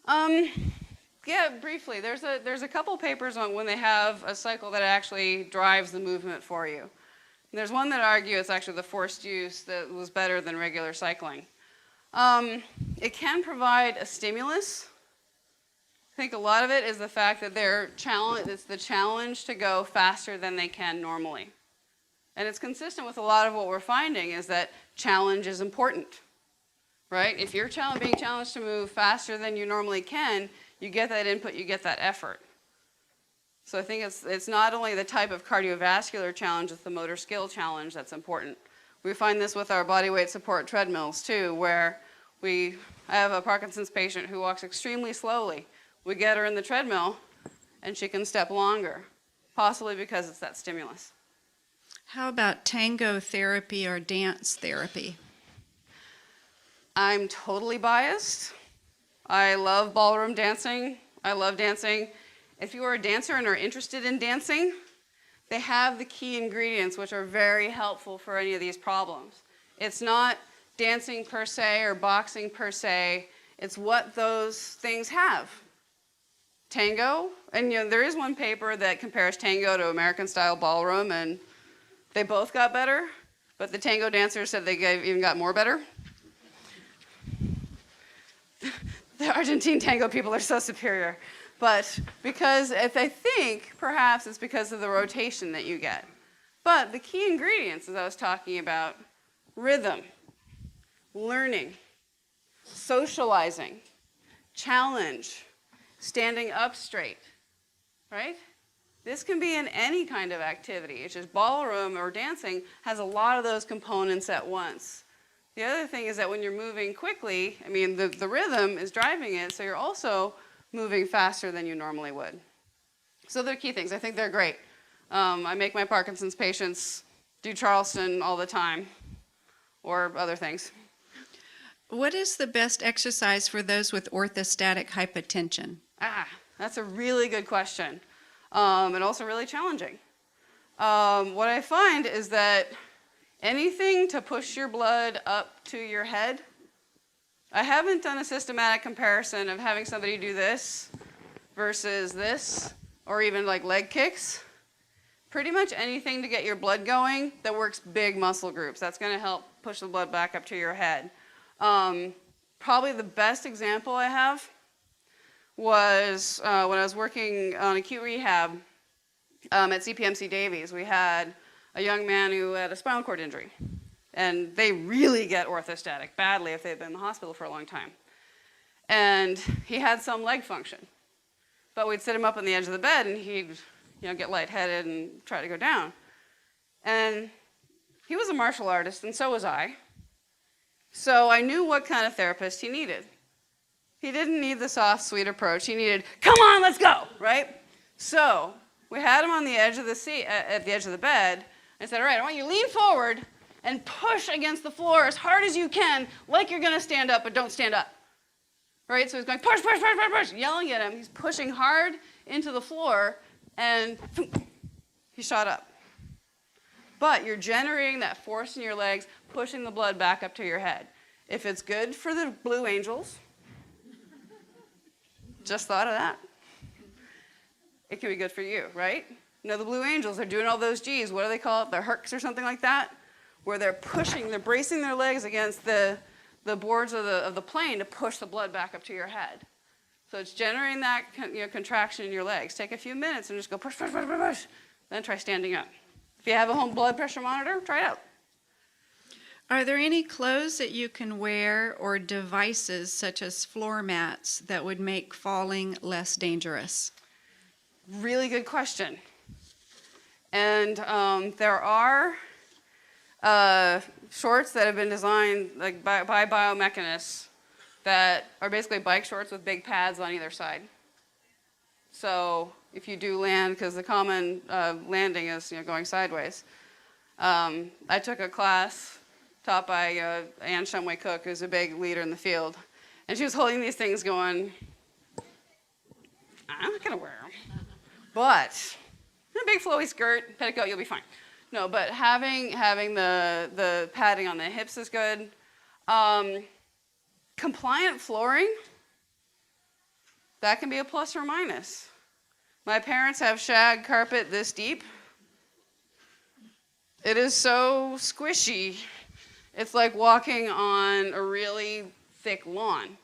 Yeah, briefly. There's a couple papers on when they have a cycle that actually drives the movement for you. And there's one that argue it's actually the forced use that was better than regular cycling. It can provide a stimulus. I think a lot of it is the fact that it's the challenge to go faster than they can normally. And it's consistent with a lot of what we're finding is that challenge is important, right? If you're being challenged to move faster than you normally can, you get that input, you get that effort. So I think it's not only the type of cardiovascular challenge, it's the motor skill challenge that's important. We find this with our body weight support treadmills too, where I have a Parkinson's patient who walks extremely slowly. We get her in the treadmill and she can step longer, possibly because it's that stimulus. How about tango therapy or dance therapy? I'm totally biased. I love ballroom dancing. I love dancing. If you are a dancer and are interested in dancing, they have the key ingredients which are very helpful for any of these problems. It's not dancing per se or boxing per se. It's what those things have. Tango, and there is one paper that compares tango to American-style ballroom, and they both got better, but the tango dancers said they even got more better. The Argentine tango people are so superior. But because I think perhaps it's because of the rotation that you get. But the key ingredients, as I was talking about, rhythm, learning, socializing, challenge, standing up straight, right? This can be in any kind of activity. It's just ballroom or dancing has a lot of those components at once. The other thing is that when you're moving quickly, I mean, the rhythm is driving it, so you're also moving faster than you normally would. So they're key things. I think they're great. I make my Parkinson's patients do Charleston all the time or other things. What is the best exercise for those with orthostatic hypotension? That's a really good question, and also really challenging. What I find is that anything to push your blood up to your head, I haven't done a systematic comparison of having somebody do this versus this, or even like leg kicks. Pretty much anything to get your blood going that works big muscle groups. That's going to help push the blood back up to your head. Probably the best example I have was when I was working on acute rehab at CPMC Davies. We had a young man who had a spinal cord injury. And they really get orthostatic badly if they've been in the hospital for a long time. And he had some leg function. But we'd sit him up on the edge of the bed and he'd get lightheaded and try to go down. And he was a martial artist and so was I. So I knew what kind of therapist he needed. He didn't need the soft, sweet approach. He needed, come on, let's go, right? So we had him on the edge of the seat, at the edge of the bed. I said, all right, I want you to lean forward and push against the floor as hard as you can, like you're going to stand up, but don't stand up. Right? So he's going, push, push, push, push, push, yelling at him. He's pushing hard into the floor, and he shot up. But you're generating that force in your legs, pushing the blood back up to your head. If it's good for the Blue Angels, just thought of that. It can be good for you, right? The Blue Angels, they're doing all those G's. What do they call it? The Hercs or something like that? Where they're pushing, they're bracing their legs against the boards of the plane to push the blood back up to your head. So it's generating that contraction in your legs. Take a few minutes and just go push, push, push, push, push. Then try standing up. If you have a home blood pressure monitor, try it out. Are there any clothes that you can wear or devices such as floor mats that would make falling less dangerous? Really good question. And there are shorts that have been designed like by biomechanists that are basically bike shorts with big pads on either side. So if you do land, because the common landing is going sideways. I took a class taught by Anne Shumway Cook, who's a big leader in the field. And she was holding these things going, I'm not going to wear them. But a big flowy skirt, petticoat, you'll be fine. No, but having the padding on the hips is good. Compliant flooring, that can be a plus or minus. My parents have shag carpet this deep. It is so squishy. It's like walking on a really thick lawn,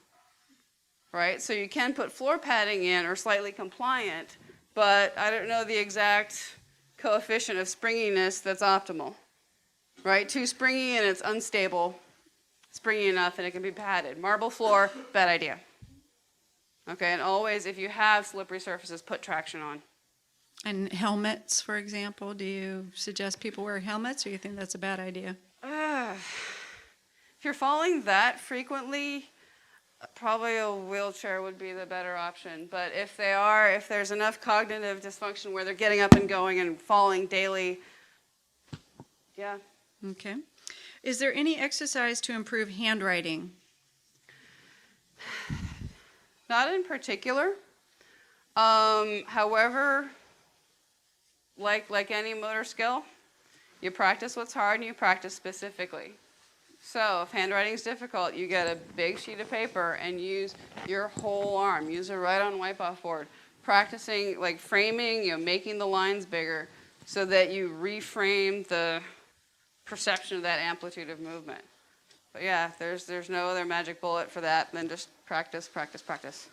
right? So you can put floor padding in or slightly compliant, but I don't know the exact coefficient of springiness that's optimal, right? Too springy and it's unstable. Springy enough and it can be padded. Marble floor, bad idea. Okay, and always, if you have slippery surfaces, put traction on. And helmets, for example, do you suggest people wear helmets, or you think that's a bad idea? If you're falling that frequently, probably a wheelchair would be the better option. But if there's enough cognitive dysfunction where they're getting up and going and falling daily, yeah. Okay. Is there any exercise to improve handwriting? Not in particular. However, like any motor skill, you practice what's hard and you practice specifically. So if handwriting is difficult, you get a big sheet of paper and use your whole arm. Use a write-on wipe-off board. Practicing, like framing, making the lines bigger so that you reframe the perception of that amplitude of movement. But yeah, there's no other magic bullet for that than just practice, practice, practice.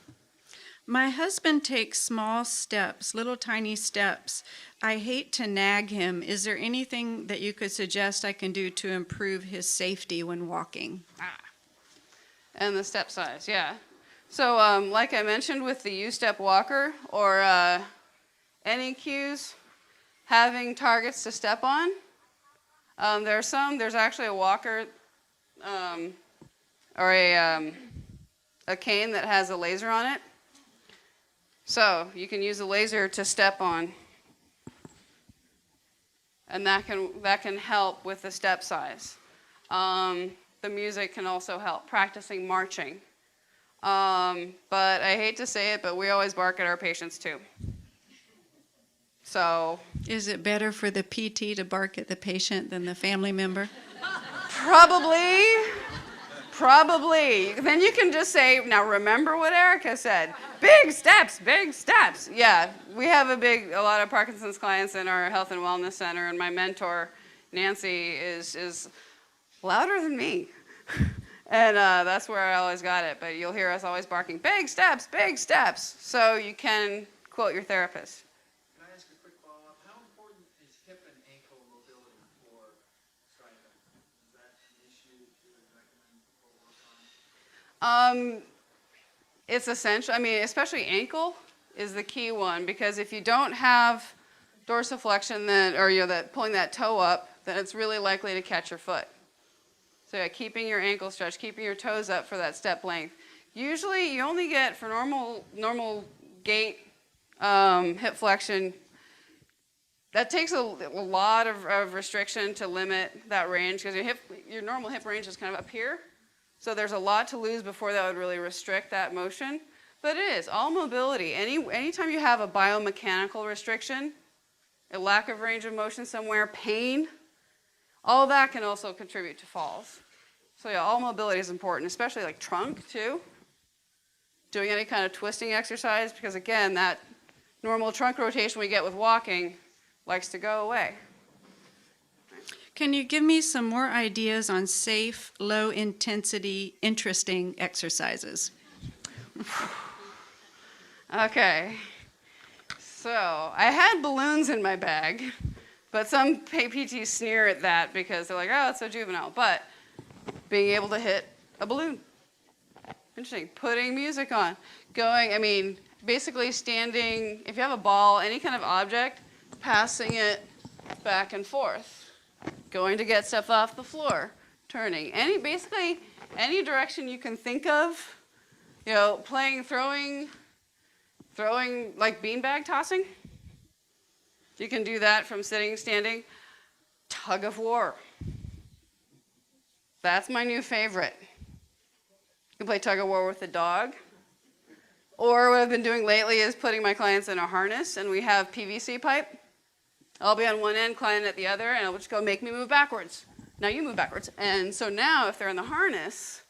My husband takes small steps, little tiny steps. I hate to nag him. Is there anything that you could suggest I can do to improve his safety when walking? And the step size, yeah. So like I mentioned with the U-step walker or any cues, having targets to step on. There's actually a walker or a cane that has a laser on it. So you can use a laser to step on, and that can help with the step size. The music can also help, practicing marching. But I hate to say it, but we always bark at our patients too. So is it better for the PT to bark at the patient than the family member? Probably. Then you can just say, now remember what Erica said. Big steps, big steps. Yeah, we have a lot of Parkinson's clients in our health and wellness center, and my mentor, Nancy, is louder than me. And that's where I always got it. But you'll hear us always barking, big steps, big steps. So you can quote your therapist. Can I ask a quick follow-up? How important is hip and ankle mobility for striding? Is that an issue that you would recommend people work on? It's essential. I mean, especially ankle is the key one, because if you don't have dorsiflexion, that pulling that toe up, then it's really likely to catch your foot. So yeah, keeping your ankle stretched, keeping your toes up for that step length. Usually, you only get for normal gait, hip flexion. That takes a lot of restriction to limit that range, because your normal hip range is kind of up here. So there's a lot to lose before that would really restrict that motion. But it is, all mobility. Anytime you have a biomechanical restriction, a lack of range of motion somewhere, pain, all that can also contribute to falls. So yeah, all mobility is important, especially like trunk too. Doing any kind of twisting exercise, because again, that normal trunk rotation we get with walking likes to go away. Can you give me some more ideas on safe, low-intensity, interesting exercises? Okay. So I had balloons in my bag, but some PTs sneer at that because they're like, oh, it's so juvenile. But being able to hit a balloon. Interesting. Putting music on. Basically standing, if you have a ball, any kind of object, passing it back and forth. Going to get stuff off the floor, turning. Basically any direction you can think of, throwing like beanbag tossing. You can do that from sitting, standing. Tug of war. That's my new favorite. You can play tug of war with the dog. Or what I've been doing lately is putting my clients in a harness, and we have PVC pipe. I'll be on one end, client at the other, and I'll just go, make me move backwards. Now you move backwards. And so now if they're in the harness,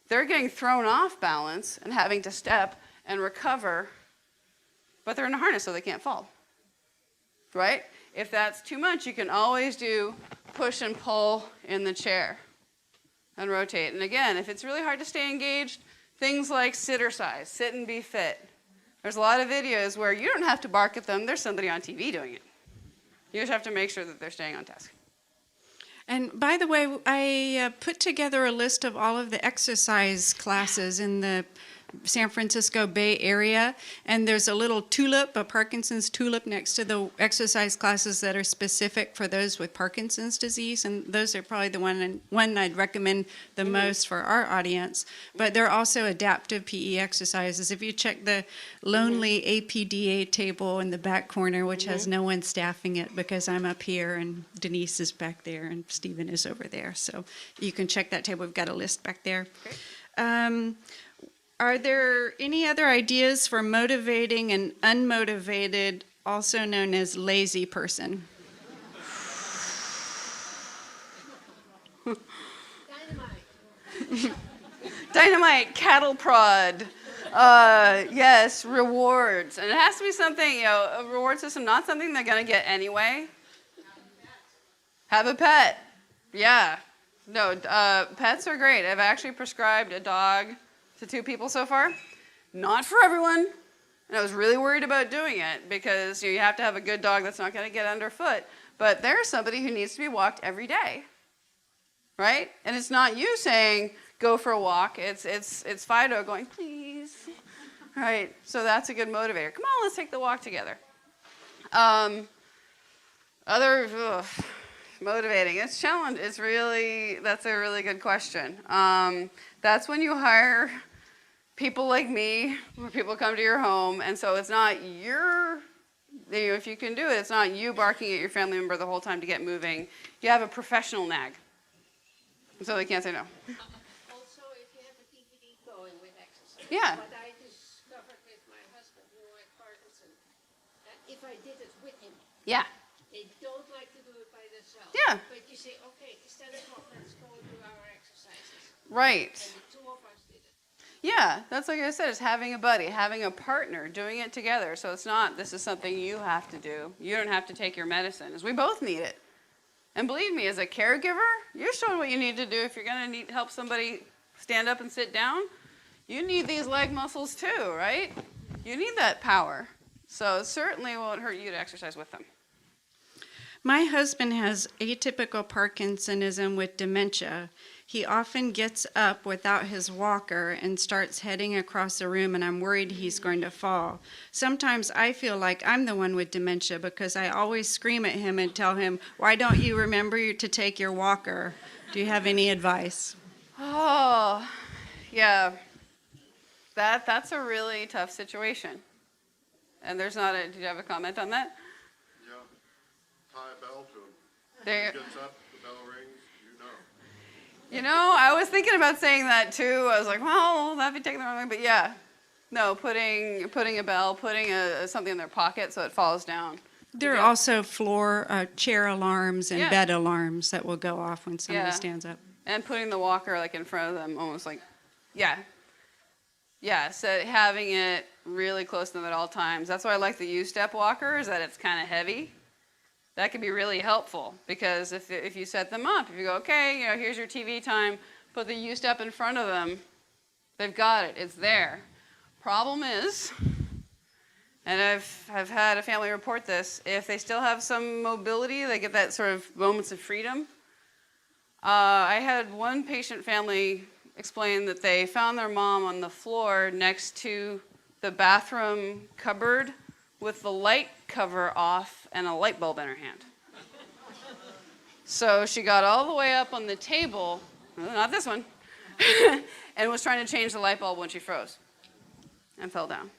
they're getting thrown off balance and having to step and recover, but they're in a harness so they can't fall, right? If that's too much, you can always do push and pull in the chair and rotate. And again, if it's really hard to stay engaged, things like sitter size, sit and be fit. There's a lot of videos where you don't have to bark at them. There's somebody on TV doing it. You just have to make sure that they're staying on task. And by the way, I put together a list of all of the exercise classes in the San Francisco Bay Area, and there's a little tulip, a Parkinson's tulip, next to the exercise classes that are specific for those with Parkinson's disease, and those are probably the one I'd recommend the most for our audience. But there are also adaptive PE exercises. If you check the lonely APDA table in the back corner, which has no one staffing it because I'm up here and Denise is back there and Stephen is over there, so you can check that table. We've got a list back there. Are there any other ideas for motivating an unmotivated, also known as lazy person? Dynamite. Dynamite, cattle prod. Yes, rewards. And it has to be something, a reward system, not something they're going to get anyway. Have a pet. Yeah. No, pets are great. I've actually prescribed a dog to 2 people so far. Not for everyone. And I was really worried about doing it because you have to have a good dog that's not going to get underfoot. But there's somebody who needs to be walked every day, right? And it's not you saying, go for a walk. It's Fido going, please. Right? So that's a good motivator. Come on, let's take the walk together. Motivating. It's challenge. That's a really good question. That's when you hire people like me, where people come to your home, and so it's not if you can do it, it's not you barking at your family member the whole time to get moving. You have a professional nag, so they can't say no. Also, if you have a DVD going with exercise. Yeah. What I discovered with my husband who had Parkinson, that if I did it with him, Yeah. they don't like to do it by themselves. Yeah. But you say, okay, it's 10 o'clock, let's go do our exercises. Right. And the 2 of us did it. Yeah, that's like I said, it's having a buddy, having a partner, doing it together. So it's not, this is something you have to do. You don't have to take your medicine, as we both need it. And believe me, as a caregiver, you're showing what you need to do. If you're going to help somebody stand up and sit down, you need these leg muscles too, right? You need that power. So it certainly won't hurt you to exercise with them. My husband has atypical Parkinsonism with dementia. He often gets up without his walker and starts heading across the room, and I'm worried he's going to fall. Sometimes I feel like I'm the one with dementia because I always scream at him and tell him, why don't you remember to take your walker? Do you have any advice? Oh, yeah. That's a really tough situation. And did you have a comment on that? Yeah, tie a bell to him. There, He gets up, the bell rings, you know. You know, I was thinking about saying that too. I was like, well, that'd be taking the wrong way, but yeah. No, putting a bell, putting something in their pocket so it falls down. There are also chair alarms and Yeah. bed alarms that will go off when somebody Yeah. stands up. And putting the walker like in front of them, almost like, yeah. Yeah, so having it really close to them at all times. That's why I like the U-step walker, is that it's kind of heavy. That can be really helpful because if you set them up, if you go, okay, here's your TV time, put the U-step in front of them, they've got it, it's there. Problem is, and I've had a family report this, if they still have some mobility, they get that sort of moments of freedom. I had one patient family explain that they found their mom on the floor next to the bathroom cupboard with the light cover off and a light bulb in her hand. So she got all the way up on the table, not this one, and was trying to change the light bulb when she froze and fell down.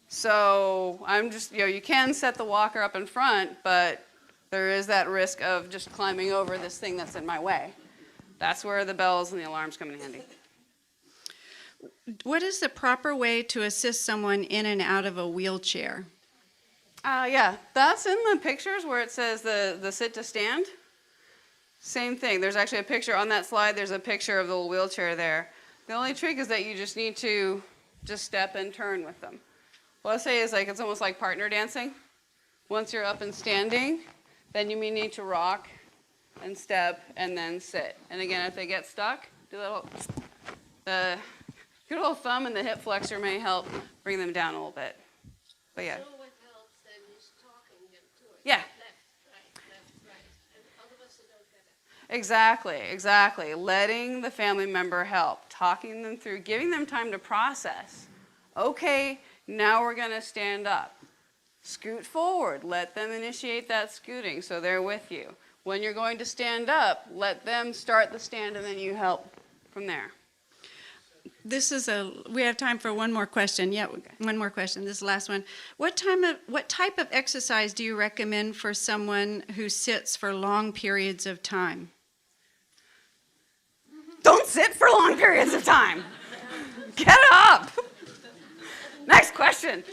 So I'm just, you can set the walker up in front, but there is that risk of just climbing over this thing that's in my way. That's where the bells and the alarms come in handy. What is the proper way to assist someone in and out of a wheelchair? Yeah, that's in the pictures where it says the sit to stand. Same thing. There's actually a picture on that slide. There's a picture of the little wheelchair there. The only trick is that you just need to just step and turn with them. What I say is like it's almost like partner dancing. Once you're up and standing, then you may need to rock and step and then sit. And again, if they get stuck, do the good old thumb and the hip flexor may help bring them down a little bit. But yeah. So what helps then is talking them to it. Yeah. Left, right. And all of us that don't get it. Exactly. Letting the family member help, talking them through, giving them time to process. Okay, now we're going to stand up. Scoot forward. Let them initiate that scooting so they're with you. When you're going to stand up, let them start the stand and then you help from there. We have time for one more question. Yeah, one more question. This is the last one. What type of exercise do you recommend for someone who sits for long periods of time? Don't sit for long periods of time. Get up. Next question.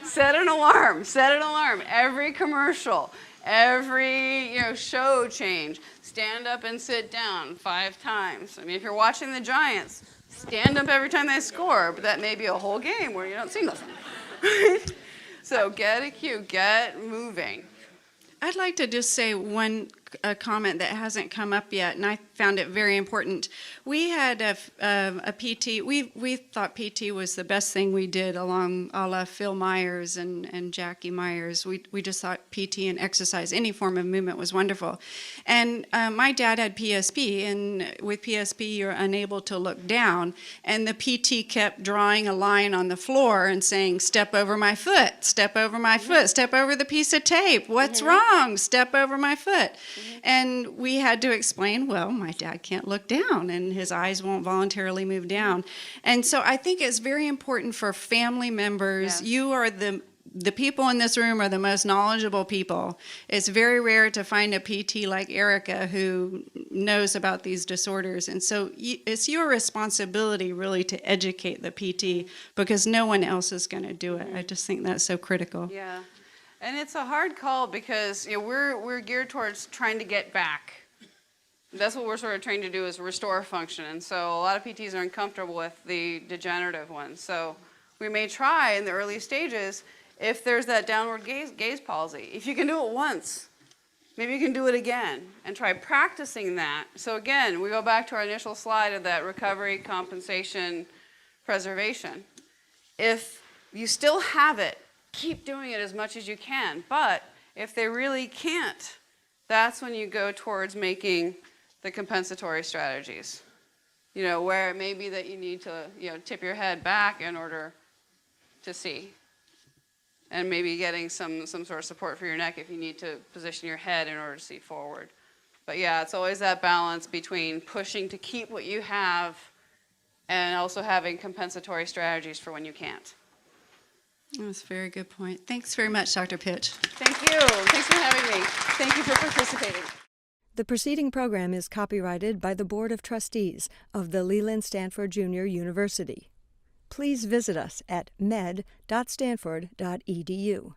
Set an alarm. Every commercial, every show change. Stand up and sit down 5 times. I mean, if you're watching the Giants, stand up every time they score, but that may be a whole game where you don't see nothing. So get a cue, get moving. I'd like to just say a comment that hasn't come up yet, and I found it very important. We had a PT. We thought PT was the best thing we did, along a la Phil Myers and Jackie Myers. We just thought PT and exercise, any form of movement, was wonderful. And my dad had PSP, and with PSP you're unable to look down. And the PT kept drawing a line on the floor and saying, "Step over my foot, step over my foot, step over the piece of tape. What's wrong? Step over my foot." And we had to explain, well, my dad can't look down and his eyes won't voluntarily move down. And so I think it's very important for family members. Yes. You are the people in this room are the most knowledgeable people. It's very rare to find a PT like Erica who knows about these disorders. And so it's your responsibility really to educate the PT, because no one else is going to do it. I just think that's so critical. Yeah. And it's a hard call because we're geared towards trying to get back. That's what we're sort of trained to do, is restore function. And so a lot of PTs are uncomfortable with the degenerative ones. So we may try in the early stages, if there's that downward gaze palsy. If you can do it once, maybe you can do it again and try practicing that. So again, we go back to our initial slide of that recovery, compensation, preservation. If you still have it, keep doing it as much as you can. But if they really can't, that's when you go towards making the compensatory strategies. Where it may be that you need to, tip your head back in order to see. And maybe getting some sort of support for your neck if you need to position your head in order to see forward. But yeah, it's always that balance between pushing to keep what you have and also having compensatory strategies for when you can't. That's a very good point. Thanks very much, Dr. Pitsch. Thank you. Thanks for having me. Thank you for participating. The preceding program is copyrighted by the Board of Trustees of the Leland Stanford Junior University. Please visit us at med.stanford.edu.